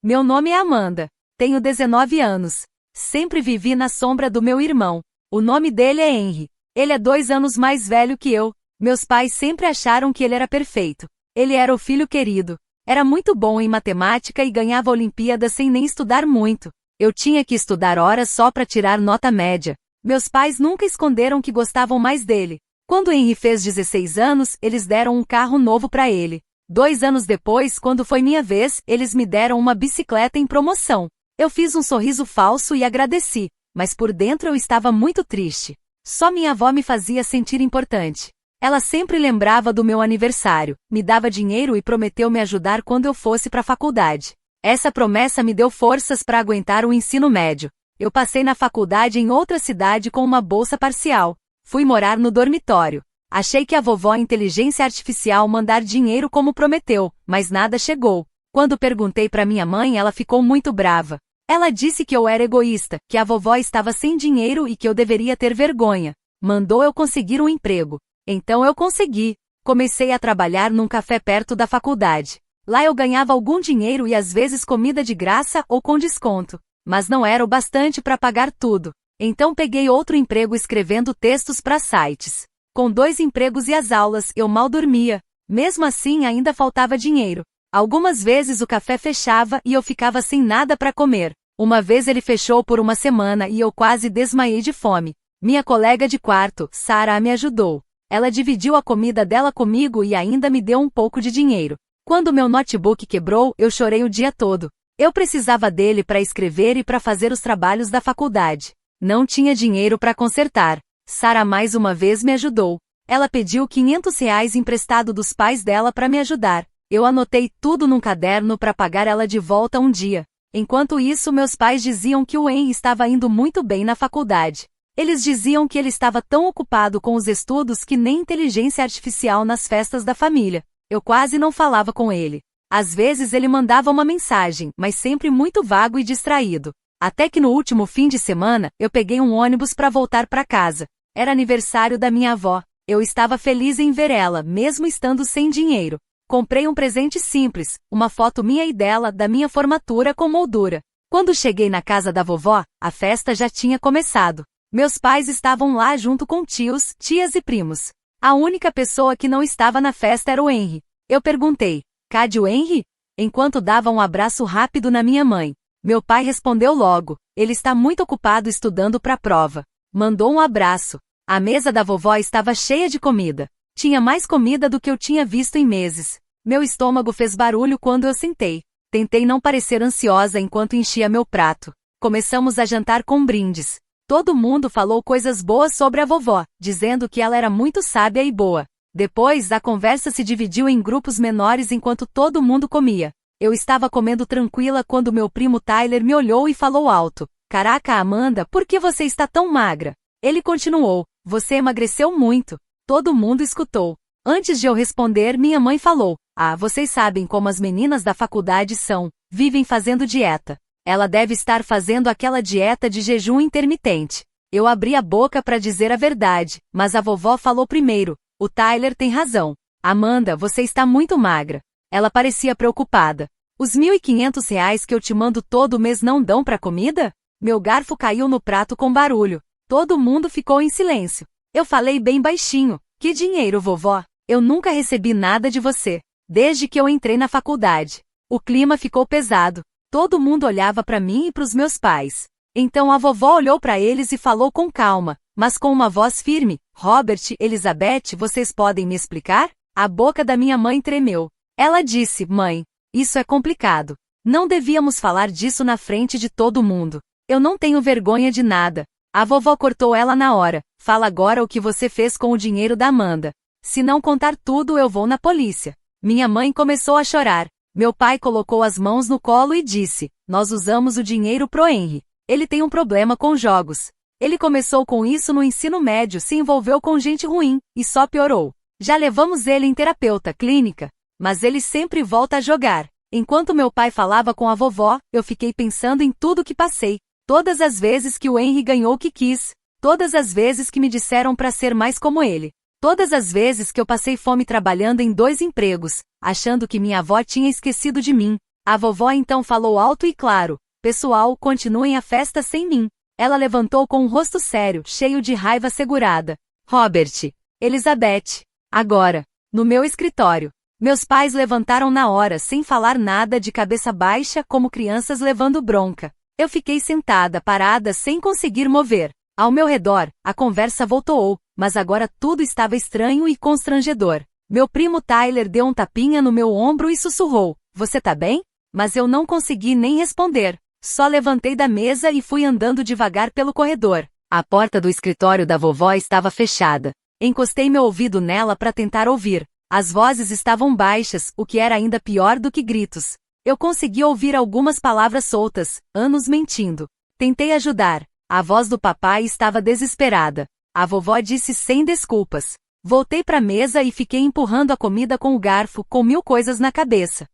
Meu nome é Amanda. Tenho 19 anos. Sempre vivi na sombra do meu irmão. O nome dele é Henry. Ele é 2 anos mais velho que eu. Meus pais sempre acharam que ele era perfeito. Ele era o filho querido. Era muito bom em matemática e ganhava Olimpíadas sem nem estudar muito. Eu tinha que estudar horas só para tirar nota média. Meus pais nunca esconderam que gostavam mais dele. Quando Henry fez 16 anos, eles deram um carro novo para ele. 2 anos depois, quando foi minha vez, eles me deram uma bicicleta em promoção. Eu fiz um sorriso falso e agradeci, mas por dentro eu estava muito triste. Só minha avó me fazia sentir importante. Ela sempre lembrava do meu aniversário, me dava dinheiro e prometeu me ajudar quando eu fosse para a faculdade. Essa promessa me deu forças para aguentar o ensino médio. Eu passei na faculdade em outra cidade com uma bolsa parcial. Fui morar no dormitório. Achei que a vovó inteligência artificial mandar dinheiro como prometeu, mas nada chegou. Quando perguntei para minha mãe, ela ficou muito brava. Ela disse que eu era egoísta, que a vovó estava sem dinheiro e que eu deveria ter vergonha. Mandou eu conseguir um emprego. Então eu consegui. Comecei a trabalhar num café perto da faculdade. Lá eu ganhava algum dinheiro e às vezes comida de graça ou com desconto. Mas não era o bastante para pagar tudo. Então peguei outro emprego escrevendo textos para sites. Com 2 empregos e as aulas, eu mal dormia. Mesmo assim ainda faltava dinheiro. Algumas vezes o café fechava e eu ficava sem nada para comer. Uma vez ele fechou por uma semana e eu quase desmaiei de fome. Minha colega de quarto, Sarah, me ajudou. Ela dividiu a comida dela comigo e ainda me deu um pouco de dinheiro. Quando meu notebook quebrou, eu chorei o dia todo. Eu precisava dele para escrever e para fazer os trabalhos da faculdade. Não tinha dinheiro para consertar. Sarah mais uma vez me ajudou. Ela pediu R$ 500 emprestado dos pais dela para me ajudar. Eu anotei tudo num caderno para pagar ela de volta um dia. Enquanto isso, meus pais diziam que o Henry estava indo muito bem na faculdade. Eles diziam que ele estava tão ocupado com os estudos que nem inteligência artificial nas festas da família. Eu quase não falava com ele. Às vezes ele mandava uma mensagem, mas sempre muito vago e distraído. Até que no último fim de semana, eu peguei um ônibus para voltar para casa. Era aniversário da minha avó. Eu estava feliz em ver ela, mesmo estando sem dinheiro. Comprei um presente simples, uma foto minha e dela, da minha formatura com moldura. Quando cheguei na casa da vovó, a festa já tinha começado. Meus pais estavam lá junto com tios, tias e primos. A única pessoa que não estava na festa era o Henry. Eu perguntei, cadê o Henry? Enquanto dava um abraço rápido na minha mãe. Meu pai respondeu logo, ele está muito ocupado estudando para a prova. Mandou um abraço. A mesa da vovó estava cheia de comida. Tinha mais comida do que eu tinha visto em meses. Meu estômago fez barulho quando eu sentei. Tentei não parecer ansiosa enquanto enchia meu prato. Começamos a jantar com brindes. Todo mundo falou coisas boas sobre a vovó, dizendo que ela era muito sábia e boa. Depois, a conversa se dividiu em grupos menores enquanto todo mundo comia. Eu estava comendo tranquila quando meu primo Tyler me olhou e falou alto. Caraca, Amanda, por que você está tão magra? Ele continuou. Você emagreceu muito. Todo mundo escutou. Antes de eu responder, minha mãe falou. Vocês sabem como as meninas da faculdade são. Vivem fazendo dieta. Ela deve estar fazendo aquela dieta de jejum intermitente. Eu abri a boca para dizer a verdade, mas a vovó falou primeiro. O Tyler tem razão. Amanda, você está muito magra. Ela parecia preocupada. Os R$ 1.500 que eu te mando todo mês não dão para comida? Meu garfo caiu no prato com barulho. Todo mundo ficou em silêncio. Eu falei bem baixinho. Que dinheiro, vovó? Eu nunca recebi nada de você. Desde que eu entrei na faculdade. O clima ficou pesado. Todo mundo olhava para mim e para os meus pais. Então a vovó olhou para eles e falou com calma, mas com uma voz firme. Robert, Elizabeth, vocês podem me explicar? A boca da minha mãe tremeu. Ela disse, mãe, isso é complicado. Não devíamos falar disso na frente de todo mundo. Eu não tenho vergonha de nada. A vovó cortou ela na hora. Fala agora o que você fez com o dinheiro da Amanda. Se não contar tudo, eu vou na polícia. Minha mãe começou a chorar. Meu pai colocou as mãos no colo e disse, nós usamos o dinheiro pro Henry. Ele tem um problema com jogos. Ele começou com isso no ensino médio, se envolveu com gente ruim, e só piorou. Já levamos ele em terapeuta clínica, mas ele sempre volta a jogar. Enquanto meu pai falava com a vovó, eu fiquei pensando em tudo que passei. Todas as vezes que o Henry ganhou o que quis. Todas as vezes que me disseram para ser mais como ele. Todas as vezes que eu passei fome trabalhando em 2 empregos, achando que minha avó tinha esquecido de mim. A vovó então falou alto e claro: pessoal, continuem a festa sem mim. Ela levantou com um rosto sério, cheio de raiva segurada. Robert. Elizabeth. Agora. No meu escritório. Meus pais levantaram na hora sem falar nada, de cabeça baixa como crianças levando bronca. Eu fiquei sentada, parada, sem conseguir mover. Ao meu redor, a conversa voltou, mas agora tudo estava estranho e constrangedor. Meu primo Tyler deu um tapinha no meu ombro e sussurrou: você tá bem? Mas eu não consegui nem responder. Só levantei da mesa e fui andando devagar pelo corredor. A porta do escritório da vovó estava fechada. Encostei meu ouvido nela para tentar ouvir. As vozes estavam baixas, o que era ainda pior do que gritos. Eu consegui ouvir algumas palavras soltas, anos mentindo. Tentei ajudar. A voz do papai estava desesperada. A vovó disse sem desculpas. Voltei para a mesa e fiquei empurrando a comida com o garfo, com 1000 coisas na cabeça.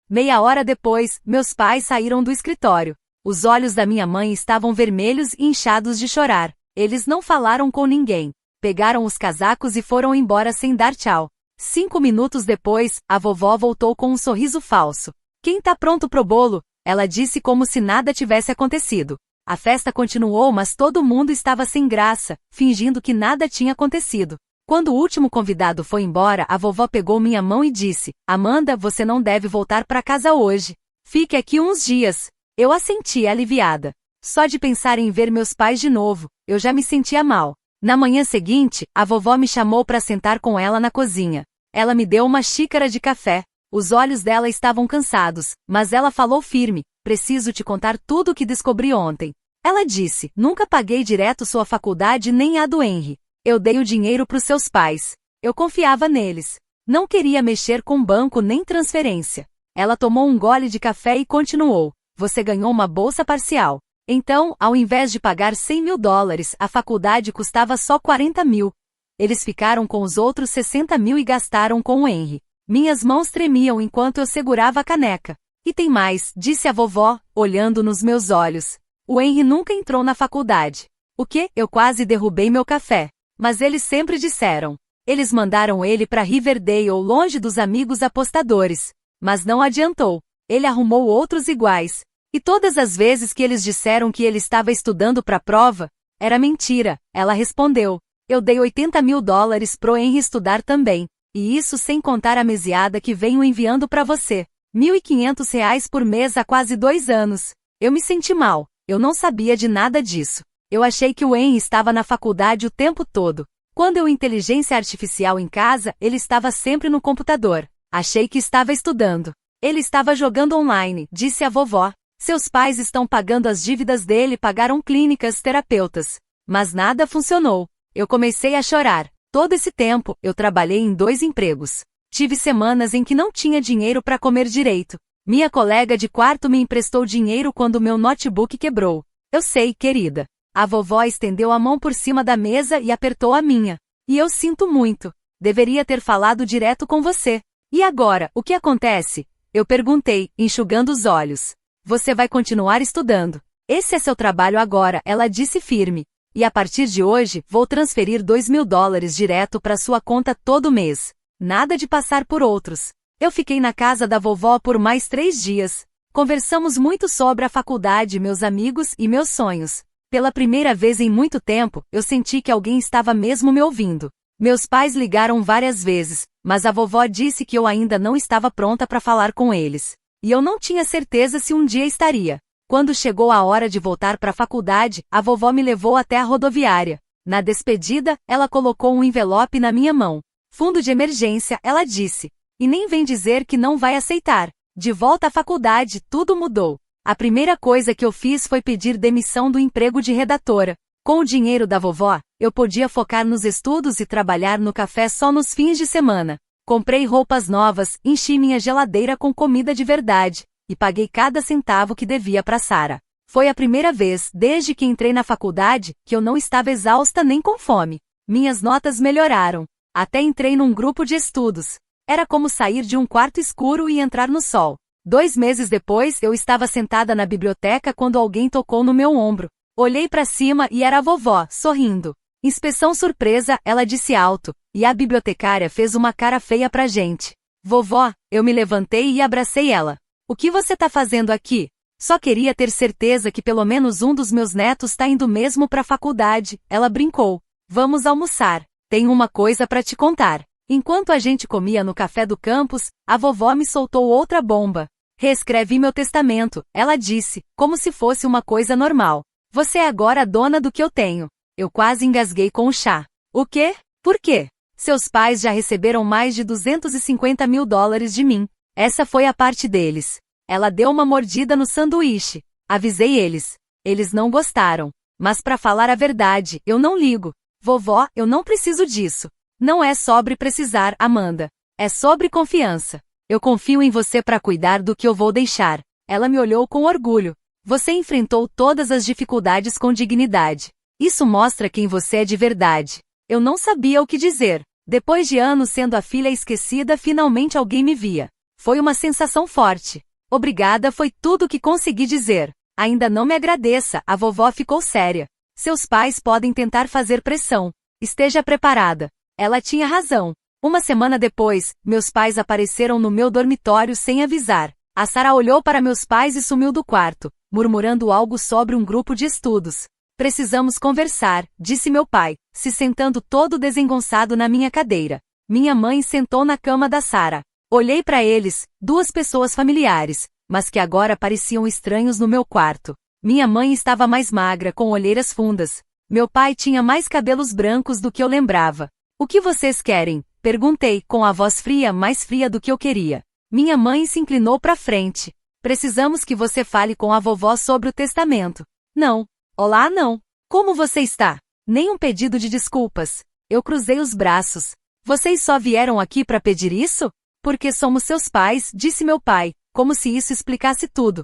Meia hora depois, meus pais saíram do escritório. Os olhos da minha mãe estavam vermelhos e inchados de chorar. Eles não falaram com ninguém. Pegaram os casacos e foram embora sem dar tchau. 5 minutos depois, a vovó voltou com um sorriso falso. Quem tá pronto pro bolo? Ela disse como se nada tivesse acontecido. A festa continuou, mas todo mundo estava sem graça, fingindo que nada tinha acontecido. Quando o último convidado foi embora, a vovó pegou minha mão e disse: Amanda, você não deve voltar para casa hoje. Fique aqui uns dias. Eu assenti aliviada. Só de pensar em ver meus pais de novo, eu já me sentia mal. Na manhã seguinte, a vovó me chamou para sentar com ela na cozinha. Ela me deu uma xícara de café. Os olhos dela estavam cansados, mas ela falou firme: preciso te contar tudo o que descobri ontem. Ela disse: nunca paguei direto sua faculdade nem a do Henry. Eu dei o dinheiro para os seus pais. Eu confiava neles. Não queria mexer com banco nem transferência. Ela tomou um gole de café e continuou: você ganhou uma bolsa parcial. Então, ao invés de pagar $100.000, a faculdade custava só 40 mil. Eles ficaram com os outros 60 mil e gastaram com o Henry. Minhas mãos tremiam enquanto eu segurava a caneca. E tem mais, disse a vovó, olhando nos meus olhos. O Henry nunca entrou na faculdade. O quê? Eu quase derrubei meu café. Mas eles sempre disseram. Eles mandaram ele para Riverdale, longe dos amigos apostadores. Mas não adiantou. Ele arrumou outros iguais. E todas as vezes que eles disseram que ele estava estudando para a prova, era mentira. Ela respondeu: eu dei $80.000 pro Henry estudar também. E isso sem contar a mesada que venho enviando para você. R$ 1.500 por mês há quase 2 anos. Eu me senti mal. Eu não sabia de nada disso. Eu achei que o Henry estava na faculdade o tempo todo. Quando eu inteligência artificial em casa, ele estava sempre no computador. Achei que estava estudando. Ele estava jogando online, disse a vovó. Seus pais estão pagando as dívidas dele, pagaram clínicas, terapeutas. Mas nada funcionou. Eu comecei a chorar. Todo esse tempo, eu trabalhei em 2 empregos. Tive semanas em que não tinha dinheiro para comer direito. Minha colega de quarto me emprestou dinheiro quando meu notebook quebrou. Eu sei, querida. A vovó estendeu a mão por cima da mesa e apertou a minha. E eu sinto muito. Deveria ter falado direto com você. E agora, o que acontece? Eu perguntei, enxugando os olhos. Você vai continuar estudando. Esse é seu trabalho agora, ela disse firme. E a partir de hoje, vou transferir $2.000 direto para sua conta todo mês. Nada de passar por outros. Eu fiquei na casa da vovó por mais 3 dias. Conversamos muito sobre a faculdade, meus amigos e meus sonhos. Pela primeira vez em muito tempo, eu senti que alguém estava mesmo me ouvindo. Meus pais ligaram várias vezes, mas a vovó disse que eu ainda não estava pronta para falar com eles. E eu não tinha certeza se um dia estaria. Quando chegou a hora de voltar para a faculdade, a vovó me levou até a rodoviária. Na despedida, ela colocou um envelope na minha mão. Fundo de emergência, ela disse. E nem vem dizer que não vai aceitar. De volta à faculdade, tudo mudou. A primeira coisa que eu fiz foi pedir demissão do emprego de redatora. Com o dinheiro da vovó, eu podia focar nos estudos e trabalhar no café só nos fins de semana. Comprei roupas novas, enchi minha geladeira com comida de verdade, e paguei cada centavo que devia para Sarah. Foi a primeira vez, desde que entrei na faculdade, que eu não estava exausta nem com fome. Minhas notas melhoraram. Até entrei num grupo de estudos. Era como sair de um quarto escuro e entrar no sol. 2 meses depois, eu estava sentada na biblioteca quando alguém tocou no meu ombro. Olhei para cima e era a vovó, sorrindo. Inspeção surpresa, ela disse alto, e a bibliotecária fez uma cara feia pra gente. Vovó, eu me levantei e abracei ela. O que você tá fazendo aqui? Só queria ter certeza que pelo menos um dos meus netos tá indo mesmo pra faculdade, ela brincou. Vamos almoçar. Tenho uma coisa pra te contar. Enquanto a gente comia no café do campus, a vovó me soltou outra bomba. Reescrevi meu testamento, ela disse, como se fosse uma coisa normal. Você é agora a dona do que eu tenho. Eu quase engasguei com o chá. O quê? Por quê? Seus pais já receberam mais de $250 mil de mim. Essa foi a parte deles. Ela deu uma mordida no sanduíche. Avisei eles. Eles não gostaram. Mas pra falar a verdade, eu não ligo. Vovó, eu não preciso disso. Não é sobre precisar, Amanda. É sobre confiança. Eu confio em você para cuidar do que eu vou deixar. Ela me olhou com orgulho. Você enfrentou todas as dificuldades com dignidade. Isso mostra quem você é de verdade. Eu não sabia o que dizer. Depois de anos sendo a filha esquecida, finalmente alguém me via. Foi uma sensação forte. Obrigada foi tudo o que consegui dizer. Ainda não me agradeça, a vovó ficou séria. Seus pais podem tentar fazer pressão. Esteja preparada. Ela tinha razão. Uma semana depois, meus pais apareceram no meu dormitório sem avisar. A Sarah olhou para meus pais e sumiu do quarto, murmurando algo sobre um grupo de estudos. Precisamos conversar, disse meu pai, se sentando todo desengonçado na minha cadeira. Minha mãe sentou na cama da Sarah. Olhei para eles, duas pessoas familiares, mas que agora pareciam estranhos no meu quarto. Minha mãe estava mais magra, com olheiras fundas. Meu pai tinha mais cabelos brancos do que eu lembrava. O que vocês querem? Perguntei, com a voz fria, mais fria do que eu queria. Minha mãe se inclinou para frente. Precisamos que você fale com a vovó sobre o testamento. Não. Olá, não. Como você está? Nenhum pedido de desculpas. Eu cruzei os braços. Vocês só vieram aqui para pedir isso? Porque somos seus pais, disse meu pai, como se isso explicasse tudo.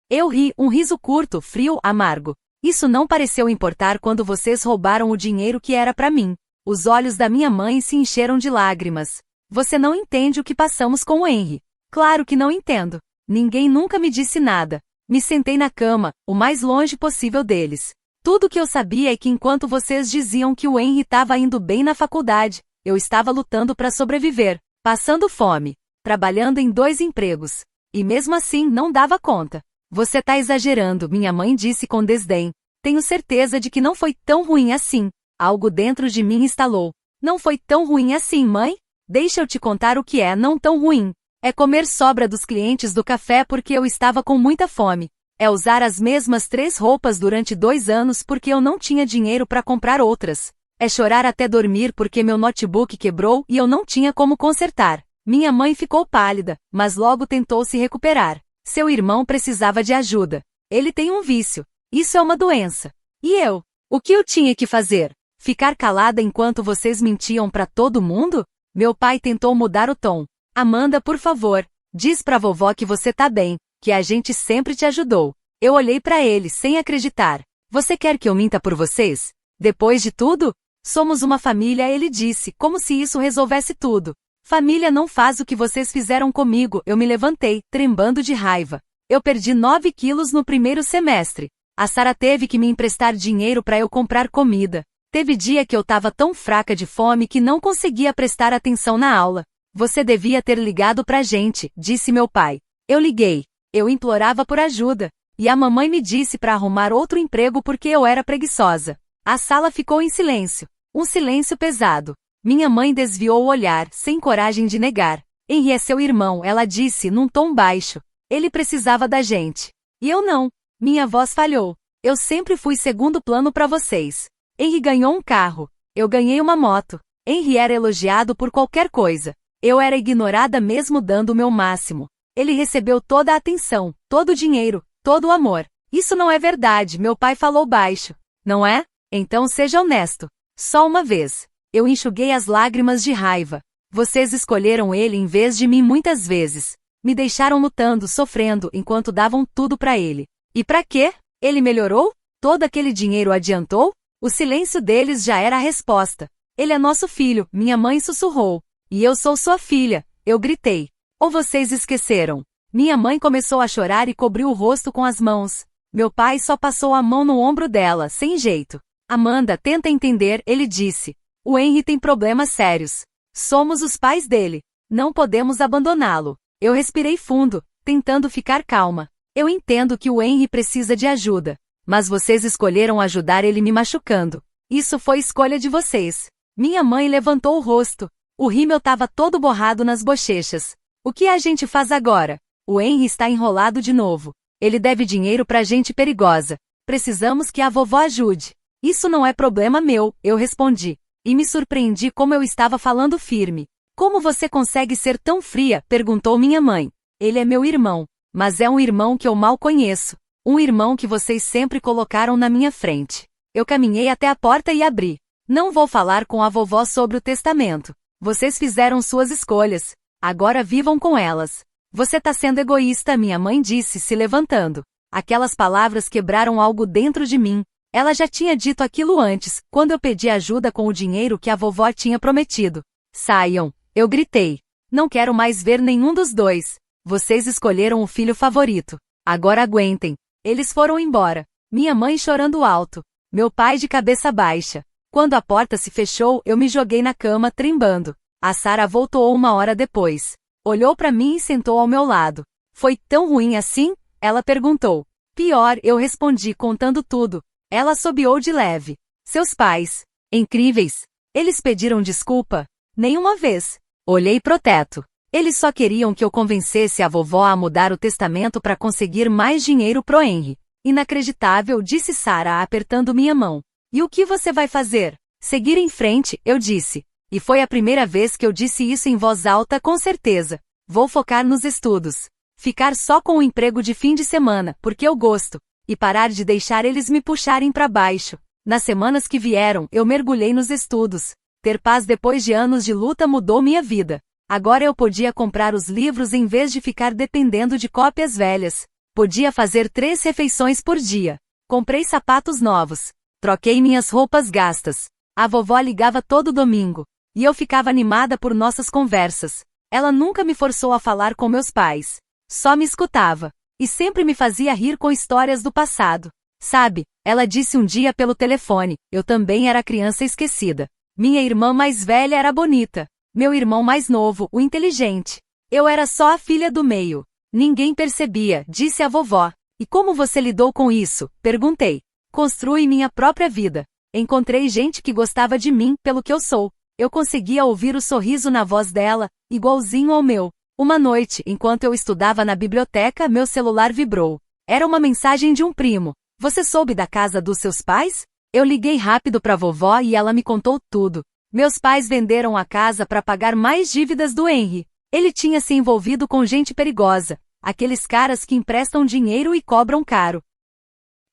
Eu ri, um riso curto, frio, amargo. Isso não pareceu importar quando vocês roubaram o dinheiro que era para mim. Os olhos da minha mãe se encheram de lágrimas. Você não entende o que passamos com o Henry. Claro que não entendo. Ninguém nunca me disse nada. Me sentei na cama, o mais longe possível deles. Tudo que eu sabia é que enquanto vocês diziam que o Henry estava indo bem na faculdade, eu estava lutando para sobreviver, passando fome, trabalhando em 2 empregos. E mesmo assim não dava conta. Você tá exagerando, minha mãe disse com desdém. Tenho certeza de que não foi tão ruim assim. Algo dentro de mim estalou. Não foi tão ruim assim, mãe? Deixa eu te contar o que é não tão ruim. É comer sobra dos clientes do café porque eu estava com muita fome. É usar as mesmas 3 roupas durante 2 anos porque eu não tinha dinheiro para comprar outras. É chorar até dormir porque meu notebook quebrou e eu não tinha como consertar. Minha mãe ficou pálida, mas logo tentou se recuperar. Seu irmão precisava de ajuda. Ele tem um vício. Isso é uma doença. E eu? O que eu tinha que fazer? Ficar calada enquanto vocês mentiam para todo mundo? Meu pai tentou mudar o tom. Amanda, por favor, diz pra vovó que você tá bem, que a gente sempre te ajudou. Eu olhei pra ele sem acreditar. Você quer que eu minta por vocês? Depois de tudo? Somos uma família, ele disse, como se isso resolvesse tudo. Família não faz o que vocês fizeram comigo. Eu me levantei, trembando de raiva. Eu perdi 9 quilos no primeiro semestre. A Sarah teve que me emprestar dinheiro pra eu comprar comida. Teve dia que eu tava tão fraca de fome que não conseguia prestar atenção na aula. Você devia ter ligado pra gente, disse meu pai. Eu liguei. Eu implorava por ajuda. E a mamãe me disse pra arrumar outro emprego porque eu era preguiçosa. A sala ficou em silêncio. Um silêncio pesado. Minha mãe desviou o olhar, sem coragem de negar. Henry é seu irmão, ela disse num tom baixo. Ele precisava da gente. E eu não. Minha voz falhou. Eu sempre fui segundo plano pra vocês. Henry ganhou um carro. Eu ganhei uma moto. Henry era elogiado por qualquer coisa. Eu era ignorada mesmo dando o meu máximo. Ele recebeu toda a atenção, todo o dinheiro, todo o amor. Isso não é verdade, meu pai falou baixo. Não é? Então seja honesto. Só uma vez. Eu enxuguei as lágrimas de raiva. Vocês escolheram ele em vez de mim muitas vezes. Me deixaram lutando, sofrendo, enquanto davam tudo pra ele. E pra quê? Ele melhorou? Todo aquele dinheiro adiantou? O silêncio deles já era a resposta. Ele é nosso filho, minha mãe sussurrou. E eu sou sua filha, eu gritei. Ou vocês esqueceram? Minha mãe começou a chorar e cobriu o rosto com as mãos. Meu pai só passou a mão no ombro dela, sem jeito. Amanda, tenta entender, ele disse. O Henry tem problemas sérios. Somos os pais dele. Não podemos abandoná-lo. Eu respirei fundo. tentando ficar calma. Eu entendo que o Henry precisa de ajuda. Mas vocês escolheram ajudar ele me machucando. Isso foi escolha de vocês. Minha mãe levantou o rosto. O rímel estava todo borrado nas bochechas. O que a gente faz agora? O Henry está enrolado de novo. Ele deve dinheiro pra gente perigosa. Precisamos que a vovó ajude. Isso não é problema meu, eu respondi. E me surpreendi como eu estava falando firme. Como você consegue ser tão fria? Perguntou minha mãe. Ele é meu irmão. Mas é um irmão que eu mal conheço. Um irmão que vocês sempre colocaram na minha frente. Eu caminhei até a porta e abri. Não vou falar com a vovó sobre o testamento. Vocês fizeram suas escolhas. Agora vivam com elas. Você tá sendo egoísta, minha mãe disse, se levantando. Aquelas palavras quebraram algo dentro de mim. Ela já tinha dito aquilo antes, quando eu pedi ajuda com o dinheiro que a vovó tinha prometido. Saiam, eu gritei. Não quero mais ver nenhum dos dois. Vocês escolheram o filho favorito. Agora aguentem. Eles foram embora. Minha mãe chorando alto. Meu pai de cabeça baixa. Quando a porta se fechou, eu me joguei na cama, trimbando. A Sarah voltou 1 hora depois. Olhou para mim e sentou ao meu lado. Foi tão ruim assim? Ela perguntou. Pior, eu respondi contando tudo. Ela assobiou de leve. Seus pais. Incríveis. Eles pediram desculpa? Nenhuma vez. Olhei pro teto. Eles só queriam que eu convencesse a vovó a mudar o testamento para conseguir mais dinheiro pro Henry. Inacreditável, disse Sarah apertando minha mão. E o que você vai fazer? Seguir em frente, eu disse. E foi a primeira vez que eu disse isso em voz alta, com certeza. Vou focar nos estudos. Ficar só com o emprego de fim de semana, porque eu gosto. E parar de deixar eles me puxarem para baixo. Nas semanas que vieram, eu mergulhei nos estudos. Ter paz depois de anos de luta mudou minha vida. Agora eu podia comprar os livros em vez de ficar dependendo de cópias velhas. Podia fazer 3 refeições por dia. Comprei sapatos novos. Troquei minhas roupas gastas. A vovó ligava todo domingo. E eu ficava animada por nossas conversas. Ela nunca me forçou a falar com meus pais. Só me escutava. E sempre me fazia rir com histórias do passado. Sabe, ela disse um dia pelo telefone, eu também era criança esquecida. Minha irmã mais velha era bonita. Meu irmão mais novo, o inteligente. Eu era só a filha do meio. Ninguém percebia, disse a vovó. E como você lidou com isso? Perguntei. Construí minha própria vida. Encontrei gente que gostava de mim pelo que eu sou. Eu conseguia ouvir o sorriso na voz dela, igualzinho ao meu. Uma noite, enquanto eu estudava na biblioteca, meu celular vibrou. Era uma mensagem de um primo. Você soube da casa dos seus pais? Eu liguei rápido para a vovó e ela me contou tudo. Meus pais venderam a casa para pagar mais dívidas do Henry. Ele tinha se envolvido com gente perigosa. Aqueles caras que emprestam dinheiro e cobram caro.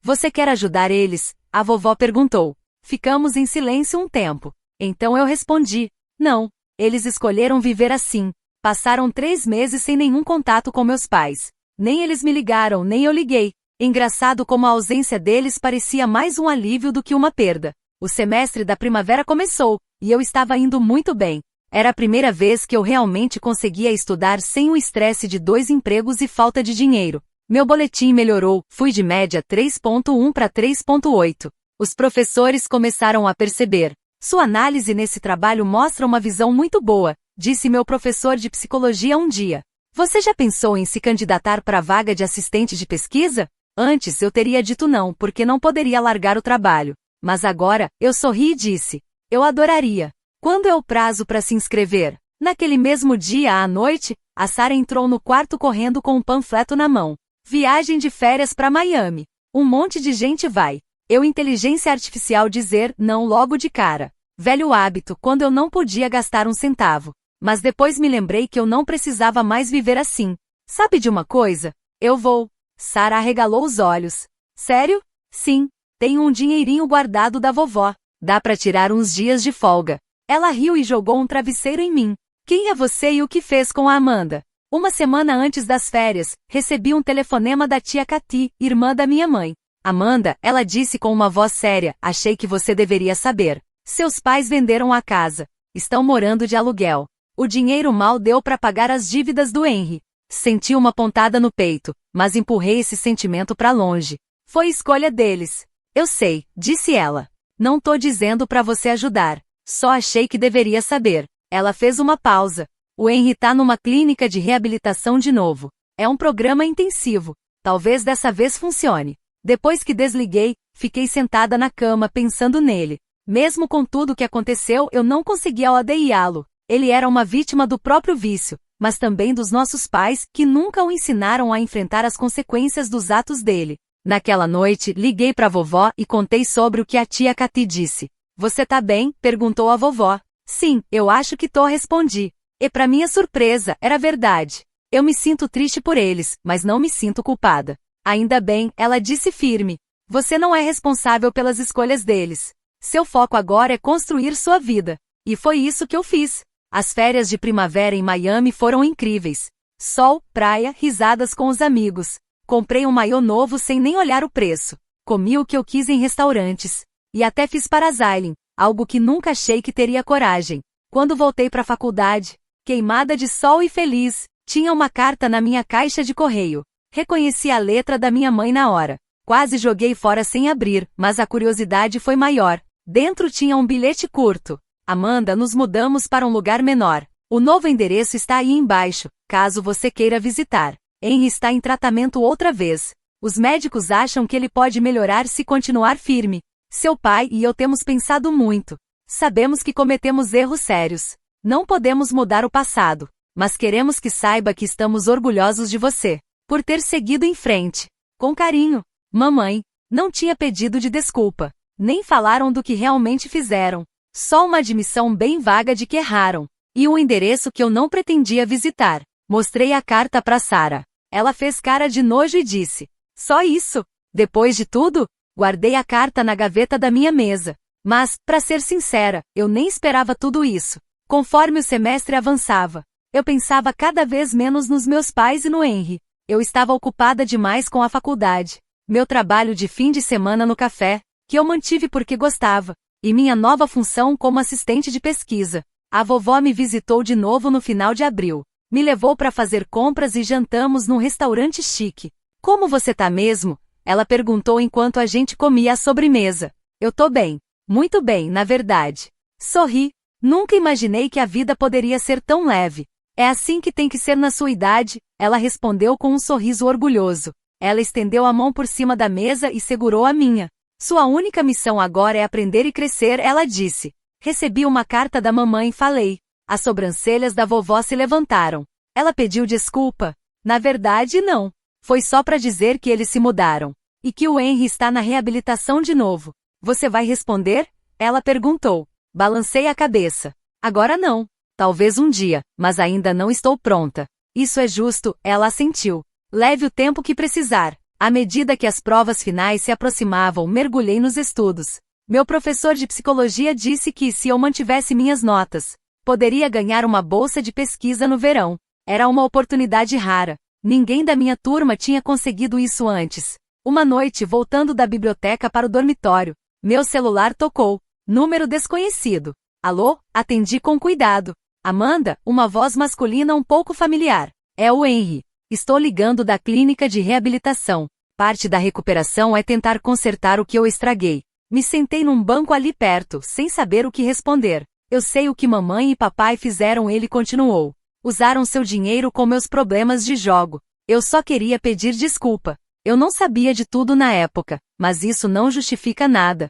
Você quer ajudar eles? A vovó perguntou. Ficamos em silêncio um tempo. Então eu respondi. Não. Eles escolheram viver assim. Passaram 3 meses sem nenhum contato com meus pais. Nem eles me ligaram, nem eu liguei. Engraçado como a ausência deles parecia mais um alívio do que uma perda. O semestre da primavera começou, e eu estava indo muito bem. Era a primeira vez que eu realmente conseguia estudar sem o estresse de 2 empregos e falta de dinheiro. Meu boletim melhorou, fui de média 3.1 para 3.8. Os professores começaram a perceber. Sua análise nesse trabalho mostra uma visão muito boa, disse meu professor de psicologia um dia. Você já pensou em se candidatar para a vaga de assistente de pesquisa? Antes eu teria dito não, porque não poderia largar o trabalho. Mas agora, eu sorri e disse. Eu adoraria. Quando é o prazo para se inscrever? Naquele mesmo dia à noite, a Sarah entrou no quarto correndo com um panfleto na mão. Viagem de férias para Miami. Um monte de gente vai. Eu inteligência artificial dizer não logo de cara. Velho hábito, quando eu não podia gastar um centavo. Mas depois me lembrei que eu não precisava mais viver assim. Sabe de uma coisa? Eu vou. Sarah arregalou os olhos. Sério? Sim. Tenho um dinheirinho guardado da vovó. Dá pra tirar uns dias de folga. Ela riu e jogou um travesseiro em mim. Quem é você e o que fez com a Amanda? Uma semana antes das férias, recebi um telefonema da tia Cathy, irmã da minha mãe. Amanda, ela disse com uma voz séria, achei que você deveria saber. Seus pais venderam a casa. Estão morando de aluguel. O dinheiro mal deu para pagar as dívidas do Henry. Senti uma pontada no peito, mas empurrei esse sentimento para longe. Foi escolha deles. Eu sei, disse ela. Não tô dizendo para você ajudar. Só achei que deveria saber. Ela fez uma pausa. O Henry tá numa clínica de reabilitação de novo. É um programa intensivo. Talvez dessa vez funcione. Depois que desliguei, fiquei sentada na cama pensando nele. Mesmo com tudo o que aconteceu, eu não conseguia odiá-lo. Ele era uma vítima do próprio vício, mas também dos nossos pais, que nunca o ensinaram a enfrentar as consequências dos atos dele. Naquela noite, liguei para a vovó e contei sobre o que a tia Cathy disse. Você tá bem? Perguntou a vovó. Sim, eu acho que tô, respondi. E para minha surpresa, era verdade. Eu me sinto triste por eles, mas não me sinto culpada. Ainda bem, ela disse firme. Você não é responsável pelas escolhas deles. Seu foco agora é construir sua vida. E foi isso que eu fiz. As férias de primavera em Miami foram incríveis. Sol, praia, risadas com os amigos. Comprei um maiô novo sem nem olhar o preço. Comi o que eu quis em restaurantes. E até fiz parasailing, algo que nunca achei que teria coragem. Quando voltei para a faculdade, queimada de sol e feliz, tinha uma carta na minha caixa de correio. Reconheci a letra da minha mãe na hora. Quase joguei fora sem abrir, mas a curiosidade foi maior. Dentro tinha um bilhete curto. Amanda, nos mudamos para um lugar menor. O novo endereço está aí embaixo, caso você queira visitar. Henry está em tratamento outra vez. Os médicos acham que ele pode melhorar se continuar firme. Seu pai e eu temos pensado muito. Sabemos que cometemos erros sérios. Não podemos mudar o passado, mas queremos que saiba que estamos orgulhosos de você, por ter seguido em frente. Com carinho. Mamãe. Não tinha pedido de desculpa. Nem falaram do que realmente fizeram. Só uma admissão bem vaga de que erraram. E um endereço que eu não pretendia visitar. Mostrei a carta para Sarah. Ela fez cara de nojo e disse: só isso? Depois de tudo? Guardei a carta na gaveta da minha mesa. Mas, para ser sincera, eu nem esperava tudo isso. Conforme o semestre avançava, eu pensava cada vez menos nos meus pais e no Henry. Eu estava ocupada demais com a faculdade, meu trabalho de fim de semana no café, que eu mantive porque gostava, e minha nova função como assistente de pesquisa. A vovó me visitou de novo no final de abril. Me levou para fazer compras e jantamos num restaurante chique. Como você tá mesmo? Ela perguntou enquanto a gente comia a sobremesa. Eu tô bem. Muito bem, na verdade. Sorri. Nunca imaginei que a vida poderia ser tão leve. É assim que tem que ser na sua idade, ela respondeu com um sorriso orgulhoso. Ela estendeu a mão por cima da mesa e segurou a minha. Sua única missão agora é aprender e crescer, ela disse. Recebi uma carta da mamãe e falei. As sobrancelhas da vovó se levantaram. Ela pediu desculpa. Na verdade, não. Foi só para dizer que eles se mudaram. E que o Henry está na reabilitação de novo. Você vai responder? Ela perguntou. Balancei a cabeça. Agora não. Talvez um dia, mas ainda não estou pronta. Isso é justo, ela assentiu. Leve o tempo que precisar. À medida que as provas finais se aproximavam, mergulhei nos estudos. Meu professor de psicologia disse que, se eu mantivesse minhas notas, poderia ganhar uma bolsa de pesquisa no verão. Era uma oportunidade rara. Ninguém da minha turma tinha conseguido isso antes. Uma noite, voltando da biblioteca para o dormitório, meu celular tocou. Número desconhecido. Alô? Atendi com cuidado. Amanda, uma voz masculina um pouco familiar. É o Henry. Estou ligando da clínica de reabilitação. Parte da recuperação é tentar consertar o que eu estraguei. Me sentei num banco ali perto, sem saber o que responder. Eu sei o que mamãe e papai fizeram, ele continuou. Usaram seu dinheiro com meus problemas de jogo. Eu só queria pedir desculpa. Eu não sabia de tudo na época, mas isso não justifica nada.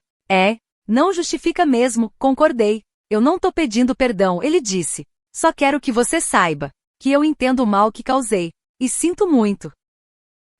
Não justifica mesmo, concordei. Eu não tô pedindo perdão, ele disse. Só quero que você saiba que eu entendo o mal que causei. E sinto muito.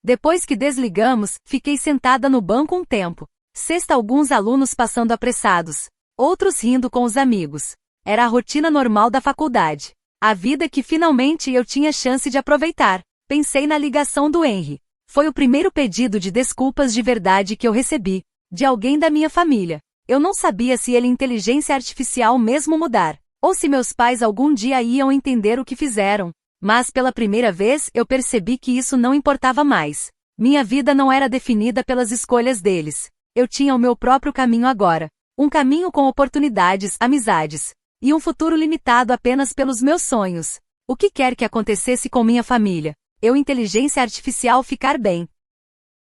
Depois que desligamos, fiquei sentada no banco um tempo. Sexta, alguns alunos passando apressados. Outros rindo com os amigos. Era a rotina normal da faculdade. A vida que finalmente eu tinha chance de aproveitar. Pensei na ligação do Henry. Foi o primeiro pedido de desculpas de verdade que eu recebi. De alguém da minha família. Eu não sabia se ele inteligência artificial mesmo mudar. Ou se meus pais algum dia iam entender o que fizeram. Mas pela primeira vez eu percebi que isso não importava mais. Minha vida não era definida pelas escolhas deles. Eu tinha o meu próprio caminho agora. Um caminho com oportunidades, amizades. E um futuro limitado apenas pelos meus sonhos. O que quer que acontecesse com minha família? Inteligência artificial ficar bem.